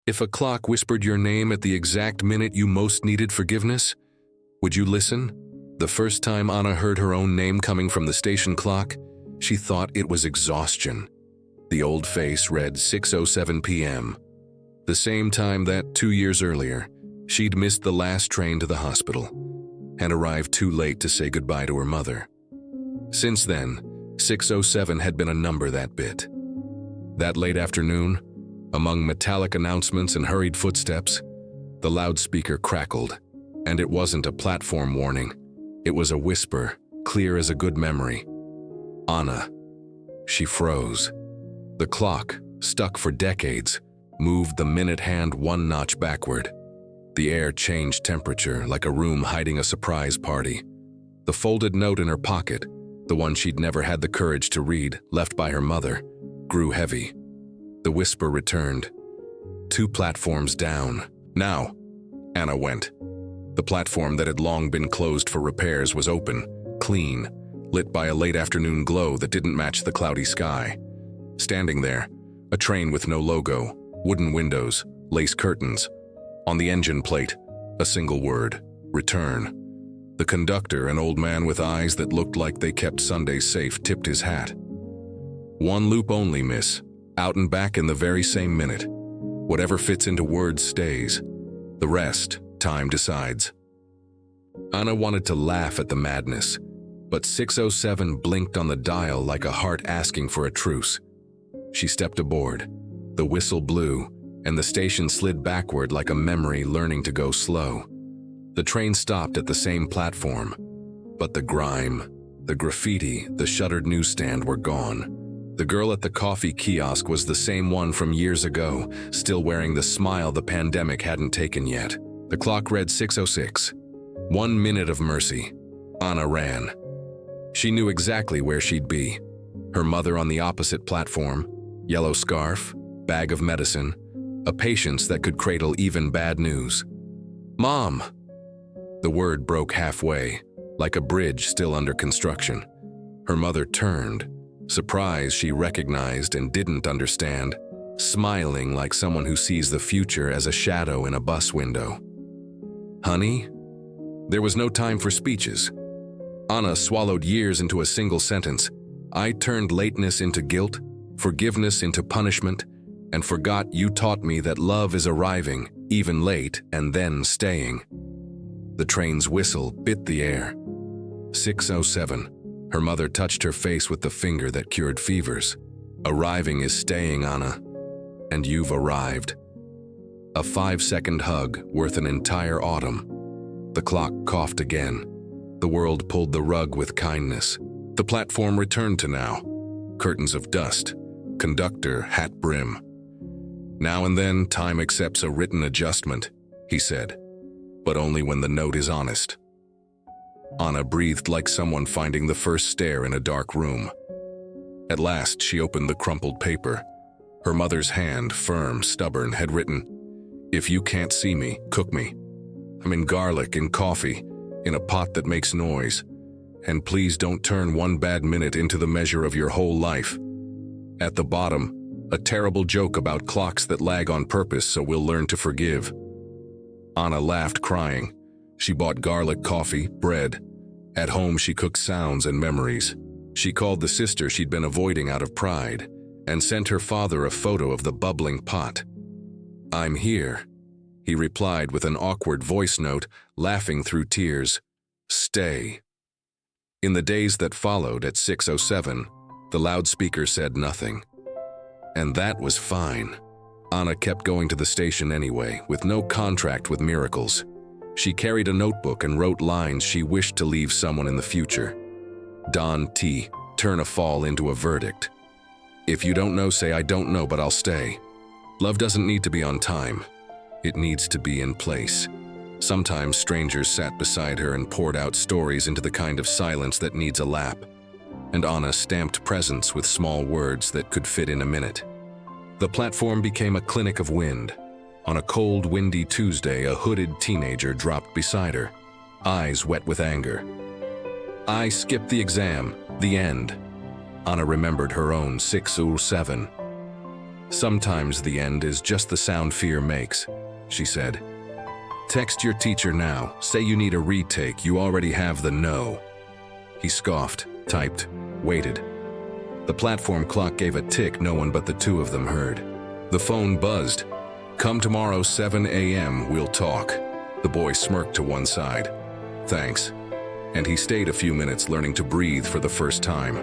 If a clock whispered your name at the exact minute you most needed forgiveness, would you listen? The first time Anna heard her own name coming from the station clock, she thought it was exhaustion. The old face read 6:07 p.m., the same time that 2 years earlier, she'd missed the last train to the hospital and arrived too late to say goodbye to her mother. Since then, 6:07 had been a number that bit. That late afternoon, among metallic announcements and hurried footsteps, the loudspeaker crackled, and it wasn't a platform warning. It was a whisper, clear as a good memory. Anna. She froze. The clock, stuck for decades, moved the minute hand one notch backward. The air changed temperature like a room hiding a surprise party. The folded note in her pocket, the one she'd never had the courage to read, left by her mother, grew heavy. The whisper returned. 2 platforms down. Now, Anna went. The platform that had long been closed for repairs was open, clean, lit by a late afternoon glow that didn't match the cloudy sky. Standing there, a train with no logo, wooden windows, lace curtains. On the engine plate, a single word, return. The conductor, an old man with eyes that looked like they kept Sundays safe, tipped his hat. 1 loop only, miss. Out and back in the very same minute. Whatever fits into words stays. The rest, time decides. Anna wanted to laugh at the madness, but 6:07 blinked on the dial like a heart asking for a truce. She stepped aboard. The whistle blew, and the station slid backward like a memory learning to go slow. The train stopped at the same platform, but the grime, the graffiti, the shuttered newsstand were gone. The girl at the coffee kiosk was the same one from years ago, still wearing the smile the pandemic hadn't taken yet. The clock read 6:06. 1 minute of mercy. Anna ran. She knew exactly where she'd be. Her mother on the opposite platform, yellow scarf, bag of medicine, a patience that could cradle even bad news. Mom! The word broke halfway, like a bridge still under construction. Her mother turned. Surprised she recognized and didn't understand, smiling like someone who sees the future as a shadow in a bus window. Honey? There was no time for speeches. Anna swallowed years into a single sentence. I turned lateness into guilt, forgiveness into punishment, and forgot you taught me that love is arriving, even late, and then staying. The train's whistle bit the air. 6:07. Her mother touched her face with the finger that cured fevers. Arriving is staying, Anna. And you've arrived. A 5-second hug worth an entire autumn. The clock coughed again. The world pulled the rug with kindness. The platform returned to now. Curtains of dust. Conductor, hat brim. Now and then, time accepts a written adjustment, he said. But only when the note is honest. Anna breathed like someone finding the first stair in a dark room. At last, she opened the crumpled paper. Her mother's hand, firm, stubborn, had written, If you can't see me, cook me. I'm in garlic and coffee, in a pot that makes noise. And please don't turn 1 bad minute into the measure of your whole life. At the bottom, a terrible joke about clocks that lag on purpose so we'll learn to forgive. Anna laughed, crying. She bought garlic coffee, bread. At home, she cooked sounds and memories. She called the sister she'd been avoiding out of pride and sent her father a photo of the bubbling pot. I'm here, he replied with an awkward voice note, laughing through tears. Stay. In the days that followed at 6:07, the loudspeaker said nothing. And that was fine. Anna kept going to the station anyway, with no contract with miracles. She carried a notebook and wrote lines she wished to leave someone in the future. Don T. Turn a fall into a verdict. If you don't know, say I don't know, but I'll stay. Love doesn't need to be on time. It needs to be in place. Sometimes strangers sat beside her and poured out stories into the kind of silence that needs a lap. And Anna stamped presence with small words that could fit in a minute. The platform became a clinic of wind. On a cold, windy Tuesday, a hooded teenager dropped beside her, eyes wet with anger. I skipped the exam, the end. Anna remembered her own 6:07. Sometimes the end is just the sound fear makes, she said. Text your teacher now. Say you need a retake. You already have the no. He scoffed, typed, waited. The platform clock gave a tick no one but the two of them heard. The phone buzzed. Come tomorrow 7 a.m. We'll talk. The boy smirked to one side. Thanks. And he stayed a few minutes learning to breathe for the first time.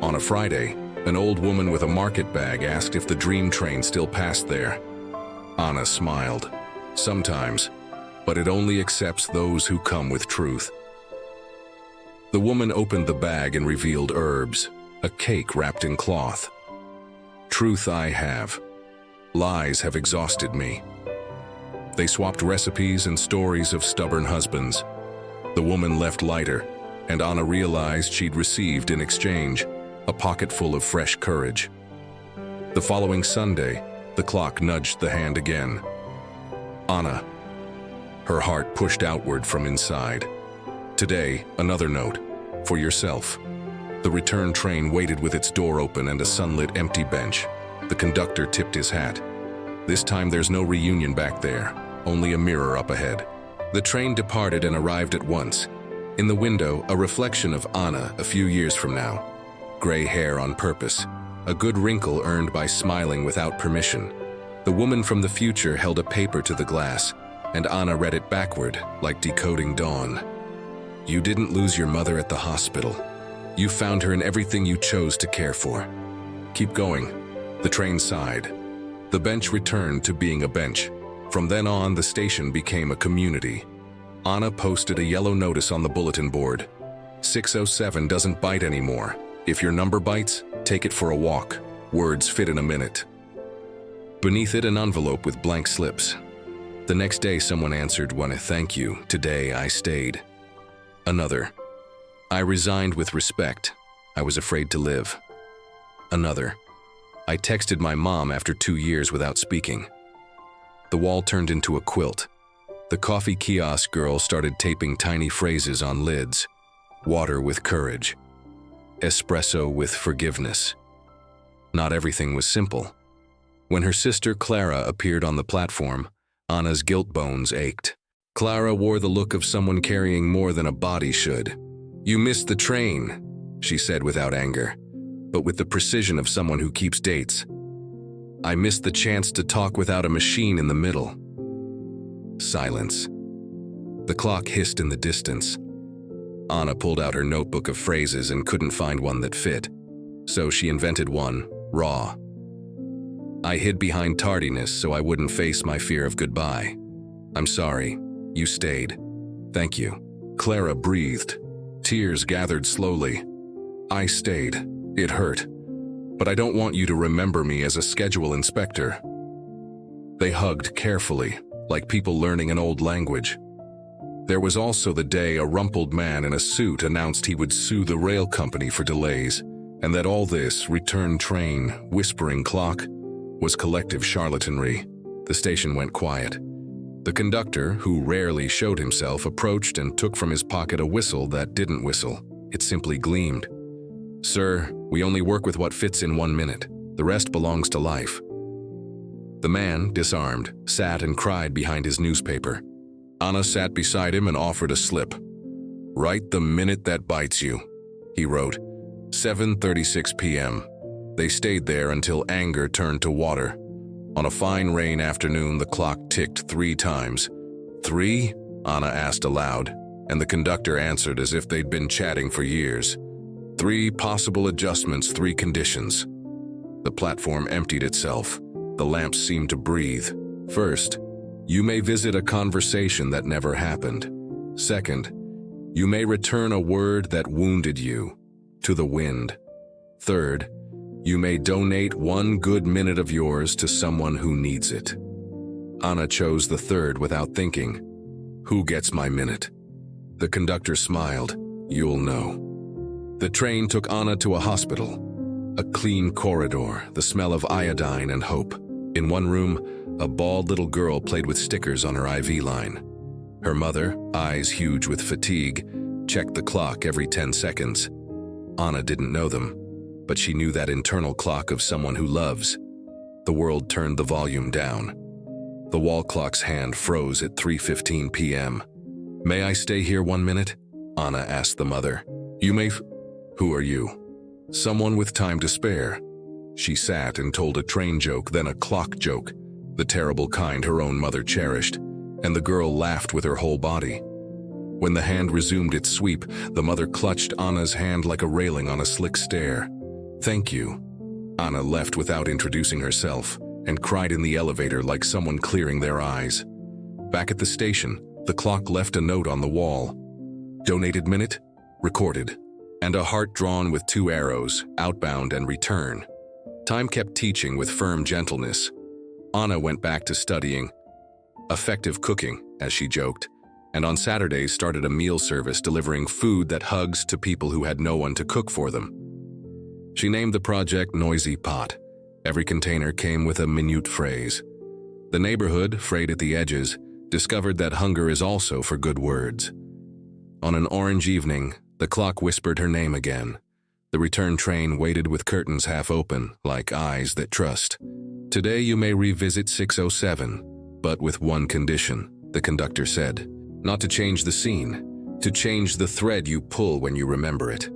On a Friday, an old woman with a market bag asked if the dream train still passed there. Anna smiled. Sometimes, but it only accepts those who come with truth. The woman opened the bag and revealed herbs, a cake wrapped in cloth. Truth I have. Lies have exhausted me. They swapped recipes and stories of stubborn husbands. The woman left lighter, and Anna realized she'd received in exchange a pocket full of fresh courage. The following Sunday, the clock nudged the hand again. Anna. Her heart pushed outward from inside. Today, another note. For yourself. The return train waited with its door open and a sunlit empty bench. The conductor tipped his hat. This time there's no reunion back there, only a mirror up ahead. The train departed and arrived at once. In the window, a reflection of Anna a few years from now. Gray hair on purpose, a good wrinkle earned by smiling without permission. The woman from the future held a paper to the glass, and Anna read it backward, like decoding dawn. You didn't lose your mother at the hospital. You found her in everything you chose to care for. Keep going. The train sighed. The bench returned to being a bench. From then on, the station became a community. Anna posted a yellow notice on the bulletin board. 607 doesn't bite anymore. If your number bites, take it for a walk. Words fit in a minute. Beneath it, an envelope with blank slips. The next day, someone answered, "Want to thank you. Today, I stayed." Another. I resigned with respect. I was afraid to live. Another. I texted my mom after 2 years without speaking. The wall turned into a quilt. The coffee kiosk girl started taping tiny phrases on lids. Water with courage. Espresso with forgiveness. Not everything was simple. When her sister Clara appeared on the platform, Anna's guilt bones ached. Clara wore the look of someone carrying more than a body should. You missed the train, she said without anger, but with the precision of someone who keeps dates. I missed the chance to talk without a machine in the middle. Silence. The clock hissed in the distance. Anna pulled out her notebook of phrases and couldn't find one that fit. So she invented one, raw. I hid behind tardiness so I wouldn't face my fear of goodbye. I'm sorry. You stayed. Thank you. Clara breathed. Tears gathered slowly. I stayed. It hurt. But I don't want you to remember me as a schedule inspector. They hugged carefully, like people learning an old language. There was also the day a rumpled man in a suit announced he would sue the rail company for delays, and that all this return train, whispering clock, was collective charlatanry. The station went quiet. The conductor, who rarely showed himself, approached and took from his pocket a whistle that didn't whistle. It simply gleamed. Sir, we only work with what fits in 1 minute. The rest belongs to life. The man, disarmed, sat and cried behind his newspaper. Anna sat beside him and offered a slip. Write the minute that bites you, he wrote. 7:36 p.m. They stayed there until anger turned to water. On a fine rain afternoon, the clock ticked 3 times. 3? Anna asked aloud, and the conductor answered as if they'd been chatting for years. 3 possible adjustments, 3 conditions. The platform emptied itself. The lamps seemed to breathe. First, you may visit a conversation that never happened. Second, you may return a word that wounded you to the wind. Third, you may donate 1 good minute of yours to someone who needs it. Anna chose the third without thinking. Who gets my minute? The conductor smiled. You'll know. The train took Anna to a hospital. A clean corridor, the smell of iodine and hope. In one room, a bald little girl played with stickers on her IV line. Her mother, eyes huge with fatigue, checked the clock every 10 seconds. Anna didn't know them, but she knew that internal clock of someone who loves. The world turned the volume down. The wall clock's hand froze at 3:15 p.m. "May I stay here 1 minute?" Anna asked the mother. "You may Who are you?" "Someone with time to spare." She sat and told a train joke, then a clock joke, the terrible kind her own mother cherished, and the girl laughed with her whole body. When the hand resumed its sweep, the mother clutched Anna's hand like a railing on a slick stair. "Thank you." Anna left without introducing herself and cried in the elevator like someone clearing their eyes. Back at the station, the clock left a note on the wall. Donated minute, recorded, and a heart drawn with 2 arrows, outbound and return. Time kept teaching with firm gentleness. Anna went back to studying effective cooking, as she joked, and on Saturdays started a meal service delivering food that hugs to people who had no one to cook for them. She named the project Noisy Pot. Every container came with a minute phrase. The neighborhood, frayed at the edges, discovered that hunger is also for good words. On an orange evening, the clock whispered her name again. The return train waited with curtains half open, like eyes that trust. "Today you may revisit 607, but with one condition," the conductor said. "Not to change the scene, to change the thread you pull when you remember it."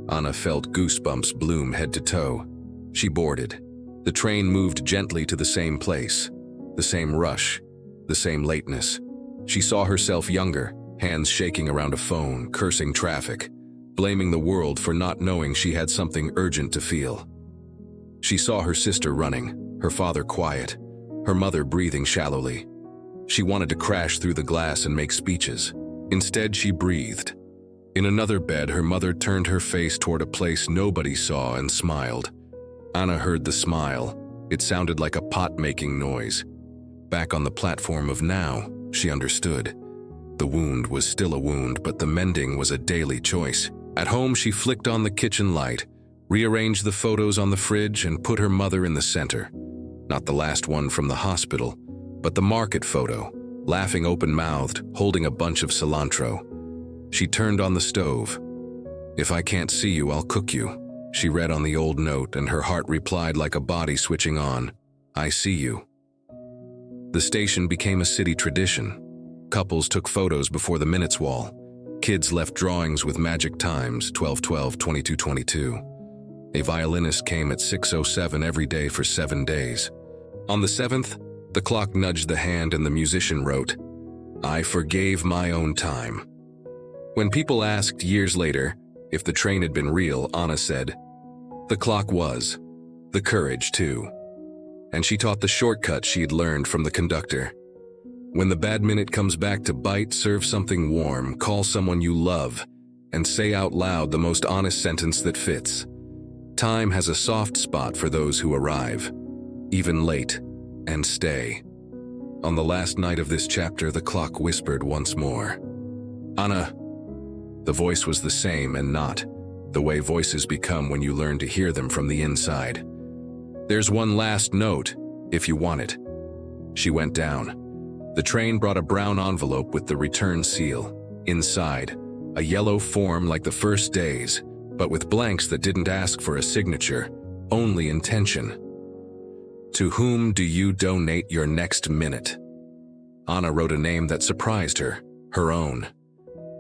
Anna felt goosebumps bloom head to toe. She boarded. The train moved gently to the same place, the same rush, the same lateness. She saw herself younger, hands shaking around a phone, cursing traffic, blaming the world for not knowing she had something urgent to feel. She saw her sister running, her father quiet, her mother breathing shallowly. She wanted to crash through the glass and make speeches. Instead, she breathed. In another bed, her mother turned her face toward a place nobody saw and smiled. Anna heard the smile. It sounded like a pot-making noise. Back on the platform of now, she understood. The wound was still a wound, but the mending was a daily choice. At home, she flicked on the kitchen light, rearranged the photos on the fridge, and put her mother in the center. Not the last one from the hospital, but the market photo, laughing open-mouthed, holding a bunch of cilantro. She turned on the stove. "If I can't see you, I'll cook you," she read on the old note, and her heart replied like a body switching on. "I see you." The station became a city tradition. Couples took photos before the minutes wall. Kids left drawings with magic times, 12:12, 22:22. A violinist came at 6:07 every day for 7 days. On the 7th, the clock nudged the hand and the musician wrote, "I forgave my own time." When people asked years later if the train had been real, Anna said, "The clock was. The courage, too." And she taught the shortcut she had learned from the conductor. When the bad minute comes back to bite, serve something warm, call someone you love, and say out loud the most honest sentence that fits. Time has a soft spot for those who arrive, even late, and stay. On the last night of this chapter, the clock whispered once more. "Anna." The voice was the same and not the way voices become when you learn to hear them from the inside. "There's one last note, if you want it." She went down. The train brought a brown envelope with the return seal. Inside, a yellow form like the first days, but with blanks that didn't ask for a signature, only intention. "To whom do you donate your next minute?" Anna wrote a name that surprised her, her own.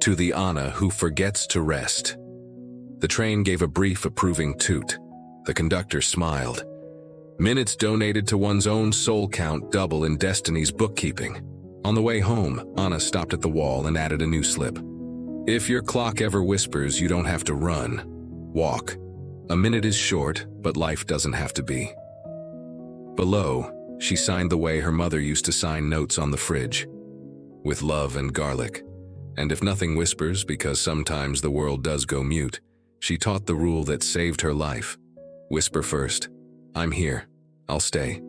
To the Anna who forgets to rest. The train gave a brief approving toot. The conductor smiled. Minutes donated to one's own soul count double in destiny's bookkeeping. On the way home, Anna stopped at the wall and added a new slip. "If your clock ever whispers, you don't have to run. Walk. A minute is short, but life doesn't have to be." Below, she signed the way her mother used to sign notes on the fridge. "With love and garlic." And if nothing whispers, because sometimes the world does go mute, she taught the rule that saved her life. Whisper first. "I'm here. I'll stay."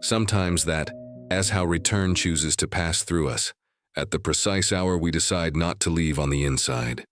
Sometimes that, as how return chooses to pass through us, at the precise hour we decide not to leave on the inside.